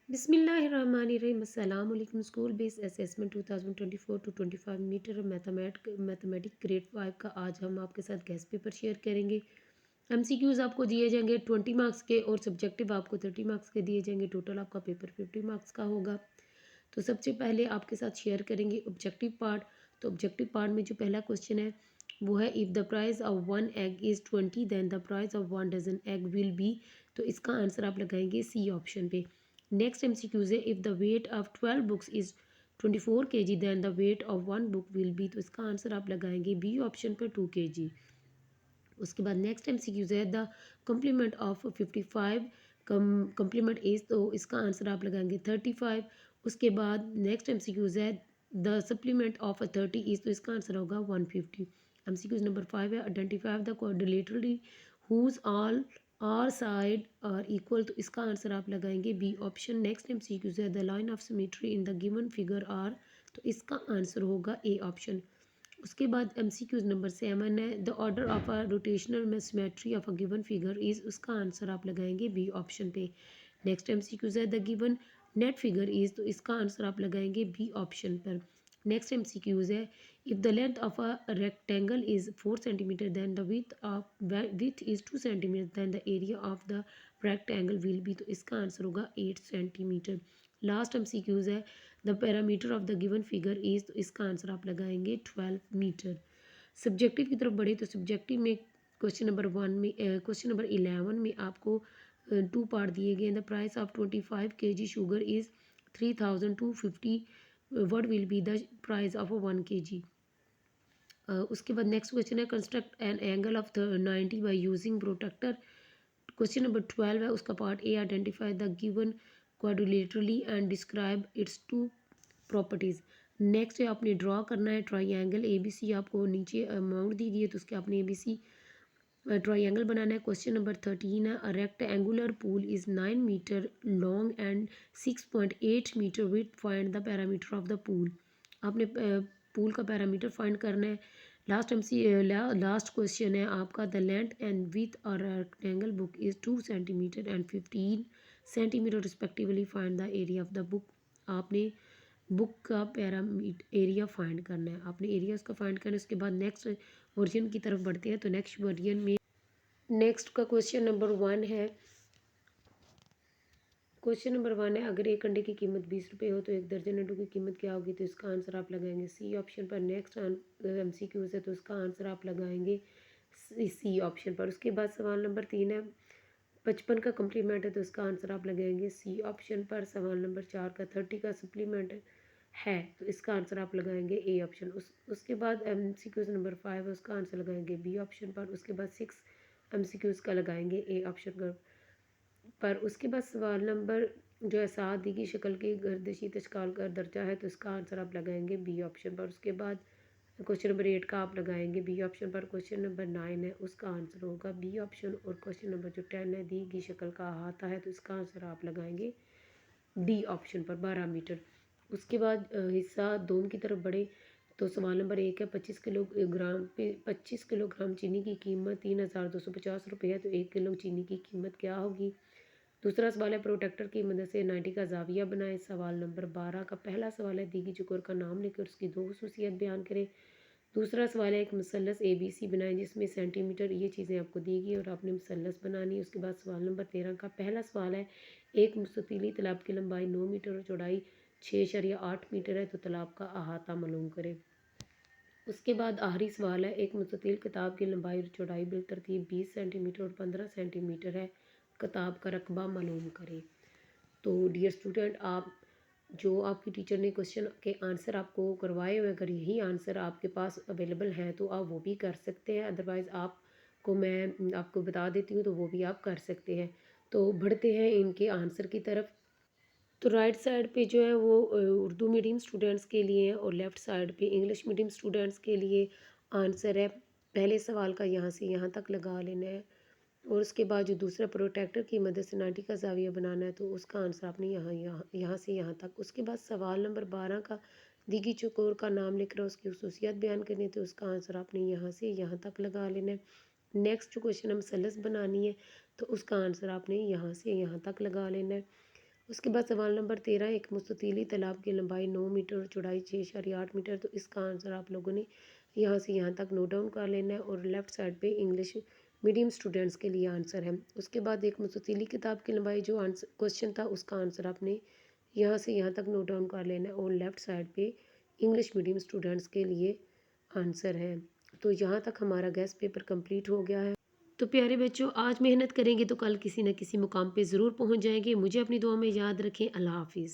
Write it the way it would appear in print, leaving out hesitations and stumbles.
बिस्मिल्लाहिर्रहमानिर्रहीम। अस्सलाम वालेकुम। School based assessment 2024 to 25 meter mathematic grade 5 का आज हम आपके साथ गेस्ट पेपर शेयर करेंगे। एमसीक्यूज़ आपको दिए जाएंगे 20 मार्क्स के और सब्जेक्टिव आपको 30 मार्क्स के दिए जाएंगे। टोटल आपका पेपर 50 मार्क्स का होगा। तो सबसे पहले आपके साथ शेयर करेंगे ऑब्जेक्टिव पार्ट। तो ऑब्जेक्टिव पार्ट में जो पहला क्वेश्चन है वो है, if the price of one egg is 20 then the price of one dozen egg will be. तो इसका आंसर आप लगाएंगे सी ऑप्शन पे। नेक्स्ट एमसीक्यूज है, if the weight of 12 books is 24 kg then the weight of one book will be. तो इसका answer आप लगाएंगे बी ऑप्शन पर 2 kg। उसके बाद नेक्स्ट एमसीक्यूज है, the complement of 55 complement is. तो इसका आंसर आप लगाएंगे 35। उसके बाद नेक्स्ट एमसीक्यूज है, द सप्लीमेंट ऑफ 30 इज। तो इसका आंसर होगा 150। एमसीक्यूज नंबर 5 है, identify the quadrilaterally whose all are side are equal. तो इसका आंसर आप लगाएंगे बी ऑप्शन। नेक्स्ट एमसीक्यूज है, the line of symmetry in the given figure are. तो इसका आंसर होगा ए ऑप्शन। उसके बाद एमसीक्यूज नंबर 7 है, the order of a rotational symmetry of a given figure is. उसका आंसर आप लगाएंगे बी ऑप्शन पे। नेक्स्ट एमसीक्यूज है, the given net figure is. तो इसका आंसर आप लगाएंगे बी ऑप्शन पर। नेक्स्ट एमसीक्यूज है, if the length of a rectangle is 4 centimetre then the width is 2 centimetre then the area of the rectangle will be. तो इसका answer होगा 8 centimetre. Last MCQs है, the parameter of the given figure is. तो इसका answer आप लगाएंगे 12 metre. Subjective की तरफ बढ़े तो सब्जेक्टिव में क्वेश्चन नंबर 1 में क्वेश्चन नंबर 11 में आपको 2 पार्ट दिए गए। The price of 25 kg sugar is 3250। What will be the price of 1 kg। उसके बाद नेक्स्ट क्वेश्चन है, construct an angle of 90 by using protractor. Question number 12 है, उसका part A, identify the given quadrilaterally and describe its two properties. Next है, आपने draw करना है triangle A B C. आपको नीचे अमाउंट दी गई है तो उसके आपने ए बी सी ट्राइंगल बनाना है। क्वेश्चन नंबर 13 है, a rectangular pool is 9 metre long and 6.8 metre width, find the parameter of the pool. आपने पूल का पैरामीटर फाइंड करना है। लास्ट क्वेश्चन है आपका, द लेंथ एंड विथ और rectangle book is 2 centimetre and 15 centimetre respectively, find the area of the book. आपने book का parameter area find करना है। आपने एरिया उसका फाइंड करना है। उसके बाद नेक्स्ट वर्जन की तरफ बढ़ते हैं। तो नेक्स्ट वर्जन में नेक्स्ट का क्वेश्चन नंबर 1 है। क्वेश्चन नंबर 1 है, अगर एक अंडे की कीमत 20 रुपये हो तो एक दर्जन अंडों की कीमत क्या होगी। तो इसका आंसर आप लगाएंगे सी ऑप्शन पर। नेक्स्ट एमसीक्यूज है तो इसका आंसर आप लगाएंगे सी ऑप्शन पर। उसके बाद सवाल नंबर 3 है, 55 का कम्प्लीमेंट है तो इसका आंसर आप लगाएंगे सी ऑप्शन पर। सवाल नंबर 4 का 30 का सप्लीमेंट है तो इसका आंसर आप लगाएंगे ए ऑप्शन। उसके बाद एमसीक्यूज नंबर 5 है, उसका आंसर लगाएंगे बी ऑप्शन पर। उसके बाद 6 एमसीक्यूज का लगाएंगे ए ऑप्शन पर। उसके बाद सवाल नंबर जो है 7, दी गई शक्ल की गर्दिशी तश्काल का दर्जा है तो इसका आंसर आप लगाएंगे बी ऑप्शन पर। उसके बाद क्वेश्चन नंबर 8 का आप लगाएंगे बी ऑप्शन पर। क्वेश्चन नंबर 9 है, उसका आंसर होगा बी ऑप्शन। और क्वेश्चन नंबर जो 10 है, दी गई शक्ल का अहाता है तो इसका आंसर आप लगाएंगे डी ऑप्शन पर, 12 मीटर। उसके बाद हिस्सा दोम की तरफ बढ़े तो सवाल नंबर 1 है, 25 किलोग्राम चीनी की कीमत 3250 रुपये है तो 1 किलो चीनी की कीमत क्या होगी। दूसरा सवाल है, प्रोटेक्टर की मदद से 90 का जाविया बनाएं। सवाल नंबर 12 का पहला सवाल है, दी गई चकोर का नाम लेकर उसकी 2 खसूसियत बयान करें। दूसरा सवाल है, एक मसलस ए बी सी बनाएं जिसमें सेंटीमीटर ये चीज़ें आपको दी गई और आपने मसलस बनानी है। उसके बाद सवाल नंबर 13 का पहला सवाल है, एक मुस्ततीली तालाब की लंबाई 9 मीटर और चौड़ाई 6.8 मीटर है तो तालाब का अहाता मालूम करें। उसके बाद आखिरी सवाल है, एक मुस्ततील किताब की लंबाई और चौड़ाई बिलतरतीब 20 सेंटीमीटर और 15 सेंटीमीटर है, किताब का रकबा मालूम करें। तो डियर स्टूडेंट, आप जो आपकी टीचर ने क्वेश्चन के आंसर आपको करवाए हुए, अगर यही आंसर आपके पास अवेलेबल हैं तो आप वो भी कर सकते हैं। अदरवाइज़ आपको मैं आपको बता देती हूँ तो वो भी आप कर सकते हैं। तो बढ़ते हैं इनके आंसर की तरफ। तो राइट साइड पे जो है वो उर्दू मीडियम स्टूडेंट्स के लिए है और लेफ़्ट साइड पे इंग्लिश मीडियम स्टूडेंट्स के लिए आंसर है। पहले सवाल का यहाँ से यहाँ तक लगा लेना है और उसके बाद जो दूसरा प्रोटेक्टर की मदद से 90 का ज़ाविया बनाना है तो उसका आंसर आपने यहाँ से यहाँ तक। उसके बाद सवाल नंबर 12 का, दिगी चकोर का नाम लिख रहा उसकी खसूसियात बयान करनी है तो उसका आंसर आपने यहाँ से यहाँ तक लगा लेना है। नेक्स्ट जो क्वेश्चन है, मसलस बनानी है तो उसका आंसर आपने यहाँ से यहाँ तक लगा लेना है। उसके बाद सवाल नंबर 13, एक मुस्ततीली तालाब की लंबाई 9 मीटर और चौड़ाई 6.8 मीटर। तो इसका आंसर आप लोगों ने यहाँ से यहाँ तक नोट डाउन कर लेना है और लेफ़्ट साइड पे इंग्लिश मीडियम स्टूडेंट्स के लिए आंसर है। उसके बाद एक मुस्ततीली किताब की लंबाई जो आंसर क्वेश्चन था उसका आंसर आपने यहाँ से यहाँ तक नोट डाउन कर लेना है और लेफ़्ट साइड पे इंग्लिश मीडियम स्टूडेंट्स के लिए आंसर है। तो यहाँ तक हमारा गेस्ट पेपर कंप्लीट हो गया है। तो प्यारे बच्चों, आज मेहनत करेंगे तो कल किसी न किसी मुकाम पे ज़रूर पहुँच जाएंगे। मुझे अपनी दुआ में याद रखें। अल्लाह हाफिज़।